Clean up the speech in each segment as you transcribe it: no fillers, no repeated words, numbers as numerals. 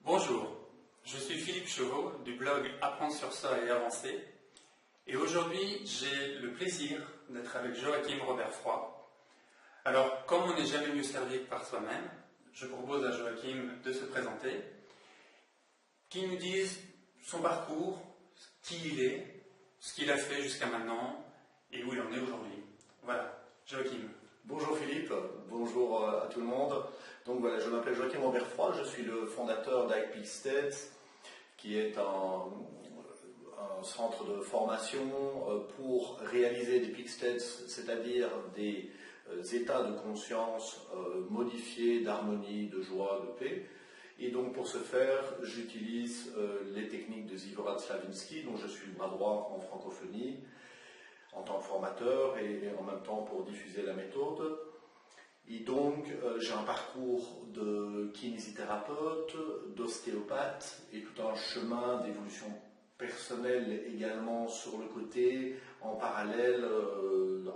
Bonjour, je suis Philippe Chevaux du blog Apprendre sur ça et avancer. Et aujourd'hui, j'ai le plaisir d'être avec Joachim Robert Froid. Alors, comme on n'est jamais mieux servi que par soi-même, je propose à Joachim de se présenter, qu'il nous dise son parcours, qui il est, ce qu'il a fait jusqu'à maintenant et où il en est aujourd'hui. Voilà, Joachim. Bonjour Philippe, bonjour à tout le monde. Donc voilà, je m'appelle Joachim Robert Froid, je suis le fondateur d'IPixTED, qui est un centre de formation pour réaliser des PixTED, c'est-à-dire des états de conscience modifiés, d'harmonie, de joie, de paix. Et donc pour ce faire, j'utilise les techniques de Zivora Slavinsky, dont je suis le bras droit en francophonie, en tant que formateur et en même temps pour diffuser la méthode. Et donc j'ai un parcours de kinésithérapeute, d'ostéopathe et tout un chemin d'évolution personnelle également sur le côté, en parallèle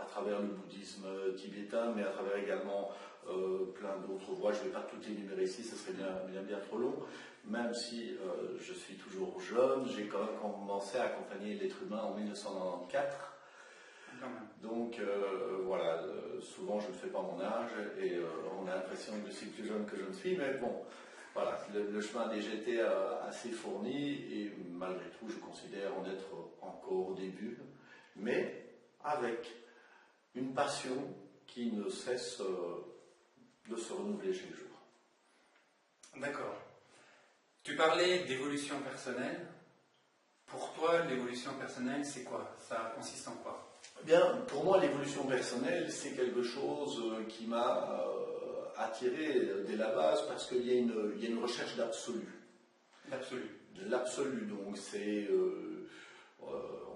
à travers le bouddhisme tibétain, mais à travers également plein d'autres voies. Je ne vais pas toutes énumérer ici, ce serait bien trop long, même si je suis toujours jeune. J'ai quand même commencé à accompagner l'être humain en 1994. Donc voilà, souvent je ne fais pas mon âge et on a l'impression que je suis plus jeune que je ne suis, mais bon, voilà, le chemin a déjà été assez fourni et malgré tout je considère en être encore au début, mais avec une passion qui ne cesse de se renouveler chaque jour. D'accord. Tu parlais d'évolution personnelle. Pour toi, l'évolution personnelle, c'est quoi? Ça consiste en quoi? Bien, pour moi, l'évolution personnelle, c'est quelque chose qui m'a attiré dès la base parce qu'il y a une recherche d'absolu. L'absolu. De l'absolu, donc c'est...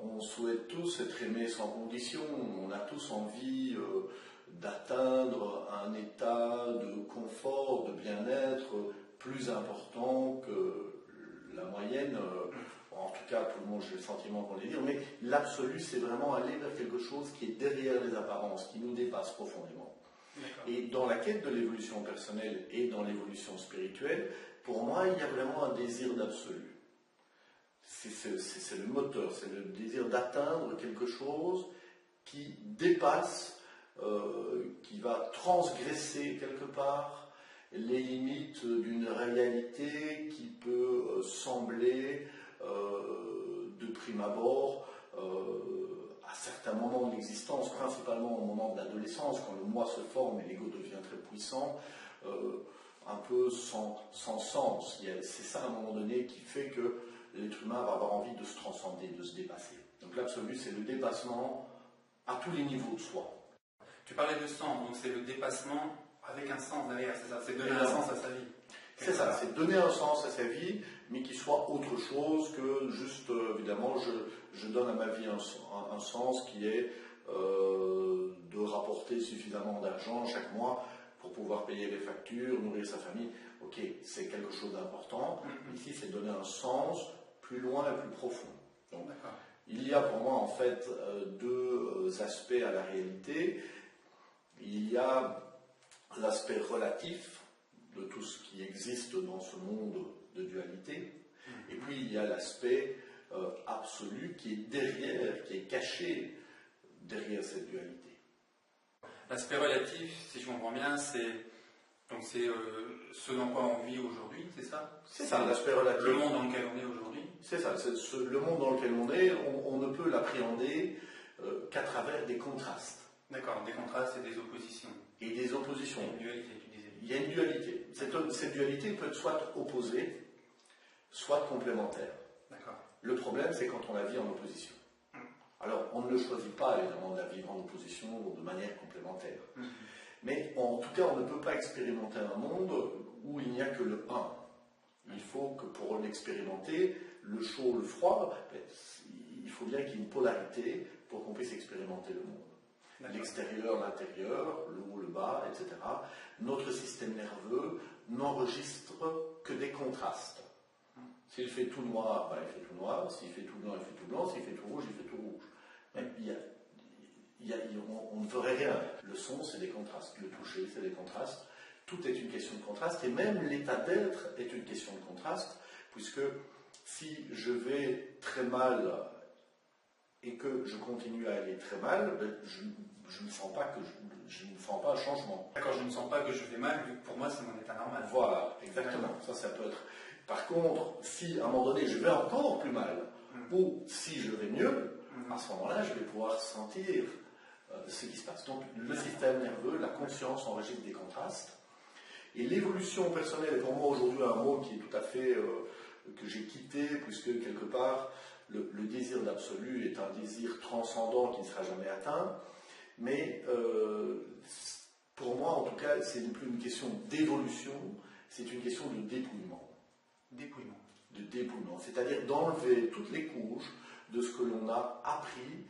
on souhaite tous être aimés sans condition, on a tous envie d'atteindre un état de confort, de bien-être plus important que la moyenne. En tout cas, tout le monde, j'ai le sentiment qu'on les dire, mais l'absolu, c'est vraiment aller vers quelque chose qui est derrière les apparences, qui nous dépasse profondément. Et dans la quête de l'évolution personnelle et dans l'évolution spirituelle, pour moi, il y a vraiment un désir d'absolu. C'est le moteur, c'est le désir d'atteindre quelque chose qui dépasse, qui va transgresser quelque part les limites d'une réalité qui peut sembler de prime abord à certains moments de l'existence, principalement au moment de l'adolescence, quand le moi se forme et l'ego devient très puissant, un peu sans sens. C'est ça à un moment donné qui fait que l'être humain va avoir envie de se transcender, de se dépasser. Donc l'absolu, c'est le dépassement à tous les niveaux de soi. Tu parlais de sens, donc c'est le dépassement avec un sens derrière, c'est ça, c'est donner un sens à sa vie. C'est ça, c'est donner un sens à sa vie, mais qui soit autre chose que juste, évidemment, je donne à ma vie un sens qui est de rapporter suffisamment d'argent chaque mois pour pouvoir payer les factures, nourrir sa famille. Ok, c'est quelque chose d'important. Ici, c'est donner un sens plus loin et plus profond. Donc, il y a pour moi, en fait, deux aspects à la réalité. Il y a l'aspect relatif de tout ce qui existe dans ce monde de dualité, et puis il y a l'aspect absolu qui est derrière, qui est caché derrière cette dualité. L'aspect relatif, si je comprends bien, c'est ce dans quoi on vit aujourd'hui, c'est ça? C'est ça, l'aspect relatif. Le monde dans lequel on est aujourd'hui. C'est ça, le monde dans lequel on est, on ne peut l'appréhender qu'à travers des contrastes. D'accord, des contrastes et des oppositions. Et des oppositions. Il y a une dualité, tu disais. Il y a une dualité. Cette dualité peut être soit opposée, soit complémentaire. D'accord. Le problème, c'est quand on la vit en opposition. Alors, on ne le choisit pas, évidemment, de la vivre en opposition de manière complémentaire. Mais en tout cas, on ne peut pas expérimenter un monde où il n'y a que le 1. Il faut que pour l'expérimenter, le chaud, le froid, il faut bien qu'il y ait une polarité pour qu'on puisse expérimenter le monde. L'extérieur, l'intérieur, le haut, le bas, etc. Notre système nerveux n'enregistre que des contrastes. S'il fait tout noir, il fait tout noir. S'il fait tout blanc, il fait tout blanc. S'il fait tout rouge, il fait tout rouge. Mais on ne ferait rien. Le son, c'est des contrastes. Le toucher, c'est des contrastes. tout est une question de contraste, et même l'état d'être est une question de contraste, puisque si je vais très mal et que je continue à aller très mal, ben, je ne sens pas un changement. D'accord, je ne sens pas que je vais mal, vu que pour moi c'est mon état normal. Voilà, exactement. Ça peut être. Par contre, si à un moment donné je vais encore plus mal, ou si je vais mieux, à ce moment-là, je vais pouvoir sentir ce qui se passe. Donc, le système nerveux, la conscience enregistre des contrastes. Et l'évolution personnelle est pour moi aujourd'hui un mot qui est tout à fait que j'ai quitté, puisque quelque part, le désir d'absolu est un désir transcendant qui ne sera jamais atteint. Mais pour moi, en tout cas, ce n'est plus une question d'évolution, c'est une question de dépouillement. Dépouillement. De dépouillement, c'est-à-dire d'enlever toutes les couches de ce que l'on a appris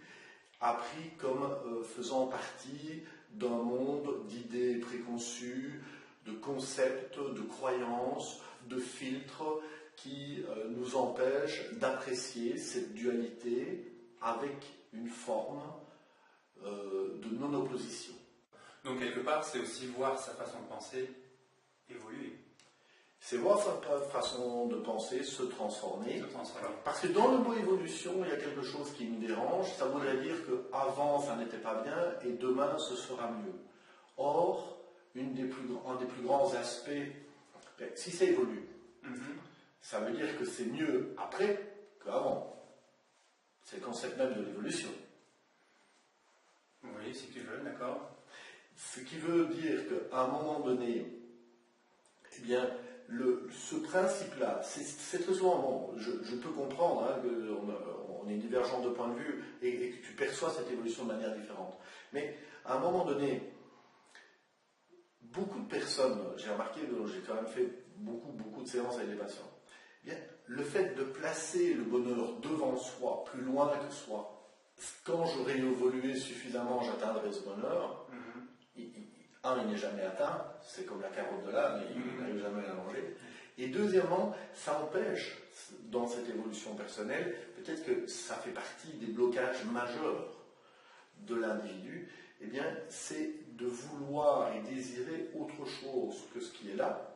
comme faisant partie d'un monde d'idées préconçues, de concepts, de croyances, de filtres qui nous empêchent d'apprécier cette dualité avec une forme de non-opposition. Donc quelque part, c'est aussi voir sa façon de penser évoluer. C'est voir sa façon de penser se transformer. Alors, parce que dans le mot évolution, il y a quelque chose qui me dérange. Ça voudrait dire qu'avant, ça n'était pas bien et demain, ce sera mieux. Or, un des plus grands aspects, si ça évolue, ça veut dire que c'est mieux après qu'avant. C'est le concept même de l'évolution. Oui, si tu veux, d'accord. Ce qui veut dire qu'à un moment donné, eh bien, ce principe-là, c'est très souvent, bon, je peux comprendre hein, qu'on est divergent de point de vue et que tu perçois cette évolution de manière différente. Mais à un moment donné, beaucoup de personnes, j'ai remarqué, j'ai quand même fait beaucoup de séances avec les patients, eh bien, le fait de placer le bonheur devant soi, plus loin que soi, quand j'aurai évolué suffisamment, j'atteindrai ce bonheur. Il n'est jamais atteint, c'est comme la carotte de l'âne, il n'arrive jamais à la manger. Et deuxièmement, ça empêche, dans cette évolution personnelle, peut-être que ça fait partie des blocages majeurs de l'individu, eh bien, c'est de vouloir et désirer autre chose que ce qui est là,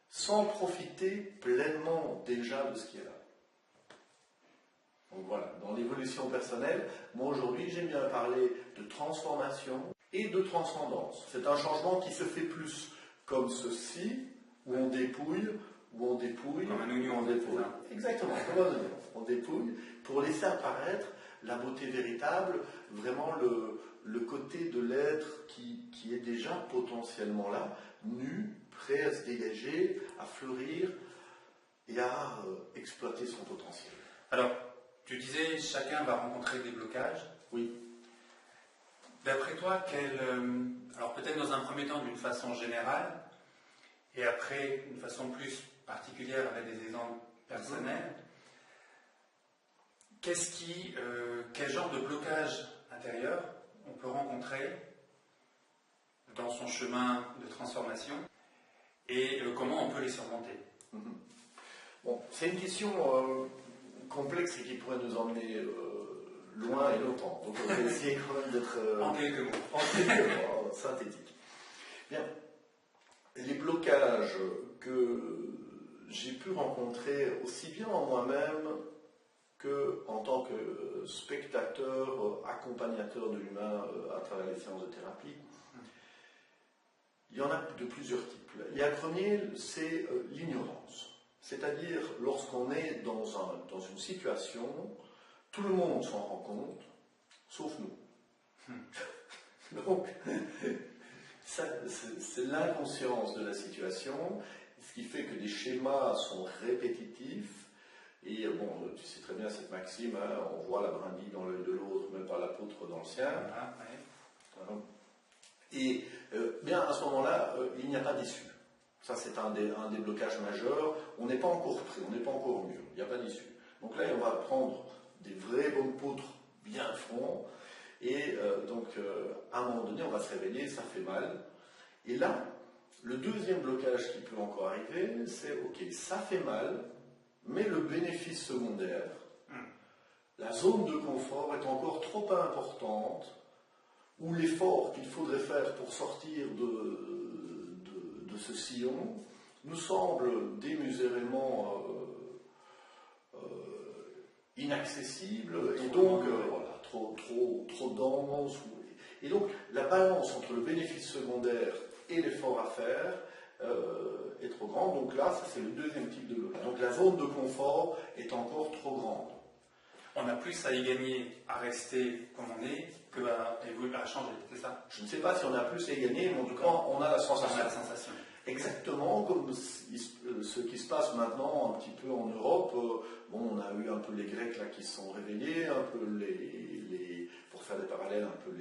sans profiter pleinement déjà de ce qui est là. Donc voilà, dans l'évolution personnelle, moi aujourd'hui j'aime bien parler de transformation et de transcendance. C'est un changement qui se fait plus comme ceci, où on dépouille, comme un oignon, on dépouille. Exactement, comme un oignon. On dépouille pour laisser apparaître la beauté véritable, vraiment le côté de l'être qui est déjà potentiellement là, nu, prêt à se dégager, à fleurir et à exploiter son potentiel. Alors, tu disais, chacun va rencontrer des blocages. Oui. D'après toi, alors peut-être dans un premier temps d'une façon générale, et après d'une façon plus particulière avec des exemples personnels, quel genre de blocage intérieur on peut rencontrer dans son chemin de transformation et comment on peut les surmonter? Bon, c'est une question complexe et qui pourrait nous emmener loin et longtemps. Donc on va essayer quand même d'être en quelques mots, synthétique. Bien, les blocages que j'ai pu rencontrer aussi bien en moi-même qu'en tant que spectateur, accompagnateur de l'humain à travers les séances de thérapie, il y en a de plusieurs types. Il y a le premier, c'est l'ignorance. C'est-à-dire, lorsqu'on est dans une situation, tout le monde s'en rend compte, sauf nous. Donc, c'est l'inconscience de la situation, ce qui fait que des schémas sont répétitifs. Et bon, tu sais très bien cette maxime, hein, on voit la brindille dans l'œil de l'autre, même pas la poutre dans le sien. Voilà. Et bien, à ce moment-là, il n'y a pas d'issue. Ça, c'est un des blocages majeurs. On n'est pas encore prêt, on n'est pas encore mûr. Il n'y a pas d'issue. Donc là, on va prendre des vraies bonnes poutres bien francs. Et à un moment donné, on va se réveiller, ça fait mal. Et là, le deuxième blocage qui peut encore arriver, c'est ok, ça fait mal, mais le bénéfice secondaire, la zone de confort est encore trop importante, ou l'effort qu'il faudrait faire pour sortir de de ce sillon nous semble démesurément inaccessible et donc voilà, trop dense. Et donc la balance entre le bénéfice secondaire et l'effort à faire est trop grande. Donc là, ça c'est le deuxième type de logement. Donc la zone de confort est encore trop grande. On a plus à y gagner à rester comme on est que à changer, c'est ça? Je ne sais pas si on a plus à y gagner, mais en tout cas, on a la sensation. Exactement comme ce qui se passe maintenant un petit peu en Europe. On a eu un peu les Grecs là qui se sont réveillés, un peu pour faire des parallèles, un peu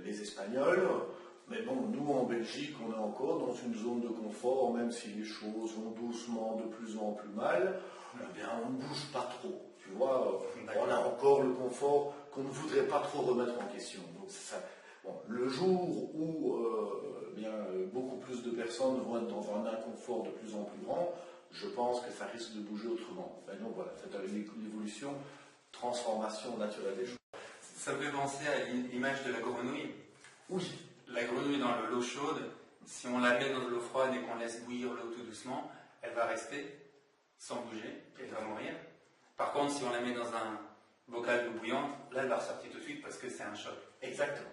les Espagnols. Mais bon, nous en Belgique, on est encore dans une zone de confort, même si les choses vont doucement de plus en plus mal. Eh bien, on ne bouge pas trop. Tu vois, on a encore le confort qu'on ne voudrait pas trop remettre en question. Donc, c'est ça. Bon, le jour où beaucoup plus de personnes vont être dans un inconfort de plus en plus grand, je pense que ça risque de bouger autrement. Et donc voilà, c'est l'évolution, transformation naturelle des choses. Ça me fait penser à l'image de la grenouille. Oui. La grenouille dans l'eau chaude, si on la met dans de l'eau froide et qu'on laisse bouillir l'eau tout doucement, elle va rester sans bouger, elle va mourir. Par contre, si on la met dans un bocal d'eau bouillante, là elle va ressortir tout de suite parce que c'est un choc. Exactement.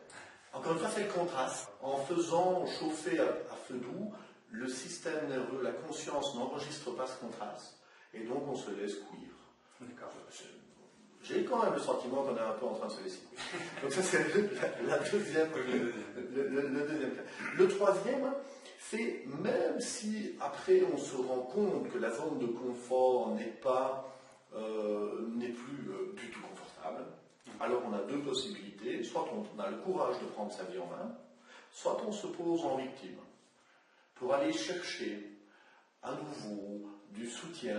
Encore une fois, c'est le contraste. En faisant chauffer à feu doux, le système nerveux, la conscience n'enregistre pas ce contraste et donc on se laisse cuire. D'accord. J'ai quand même le sentiment qu'on est un peu en train de se laisser cuire. Donc ça c'est le deuxième cas. Le troisième, c'est même si après on se rend compte que la zone de confort n'est plus du tout confortable, alors on a deux possibilités. Soit on a le courage de prendre sa vie en main, soit on se pose en victime pour aller chercher à nouveau du soutien,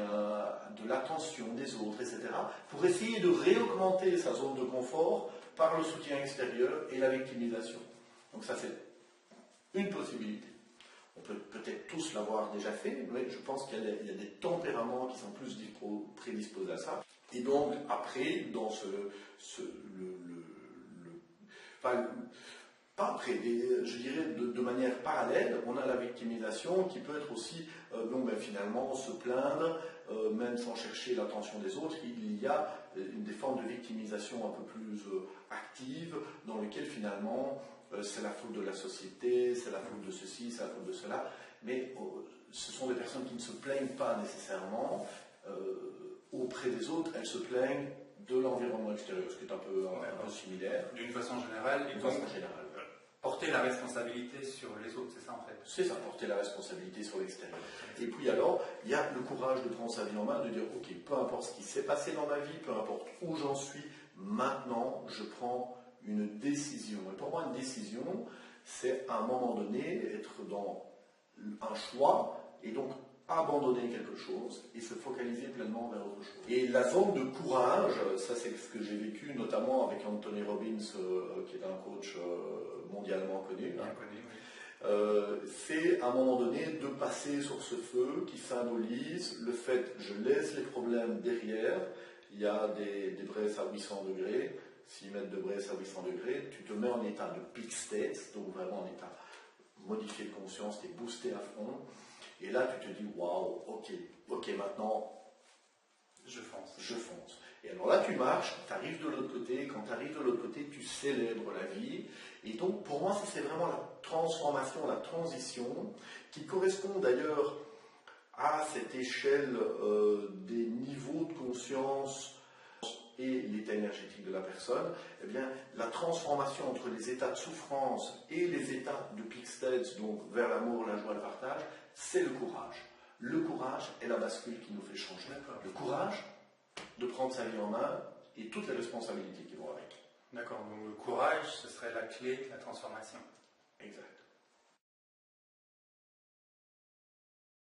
de l'attention des autres, etc., pour essayer de réaugmenter sa zone de confort par le soutien extérieur et la victimisation. Donc ça c'est une possibilité. On peut peut-être tous l'avoir déjà fait, mais je pense qu'il y a des tempéraments qui sont plus prédisposés à ça. Et donc après, dans pas après, je dirais de manière parallèle, on a la victimisation qui peut être aussi, finalement, se plaindre, même sans chercher l'attention des autres. Il y a des formes de victimisation un peu plus actives, dans lesquelles finalement c'est la faute de la société, c'est la faute de ceci, c'est la faute de cela. Mais ce sont des personnes qui ne se plaignent pas nécessairement auprès des autres, elles se plaignent de l'environnement extérieur, ce qui est un peu similaire. D'une façon générale, porter la responsabilité sur les autres, c'est ça en fait? C'est ça, porter la responsabilité sur l'extérieur. Et puis alors, il y a le courage de prendre sa vie en main, de dire, ok, peu importe ce qui s'est passé dans ma vie, peu importe où j'en suis, maintenant, je prends une décision. Et pour moi, une décision, c'est à un moment donné être dans un choix, et donc abandonner quelque chose et se focaliser pleinement vers autre chose. Et la zone de courage, ça c'est ce que j'ai vécu notamment avec Anthony Robbins, qui est un coach mondialement connu. Bien connu, oui. C'est à un moment donné de passer sur ce feu qui symbolise le fait que je laisse les problèmes derrière. Il y a des braises à 800 degrés, 6 mètres de braises à 800 degrés, tu te mets en état de peak state, donc vraiment en état modifié de conscience, tu es boosté à fond. Et là, tu te dis, waouh, ok, maintenant, je fonce. Et alors là, tu marches, tu arrives de l'autre côté, quand tu arrives de l'autre côté, tu célèbres la vie. Et donc, pour moi, c'est vraiment la transformation, la transition, qui correspond d'ailleurs à cette échelle des niveaux de conscience et l'état énergétique de la personne. Eh bien, la transformation entre les états de souffrance et les états de peak state, donc vers l'amour, la joie, le partage, c'est le courage. Le courage est la bascule qui nous fait changer. Le courage de prendre sa vie en main et toutes les responsabilités qui vont avec. D'accord, donc le courage, ce serait la clé de la transformation. Exact.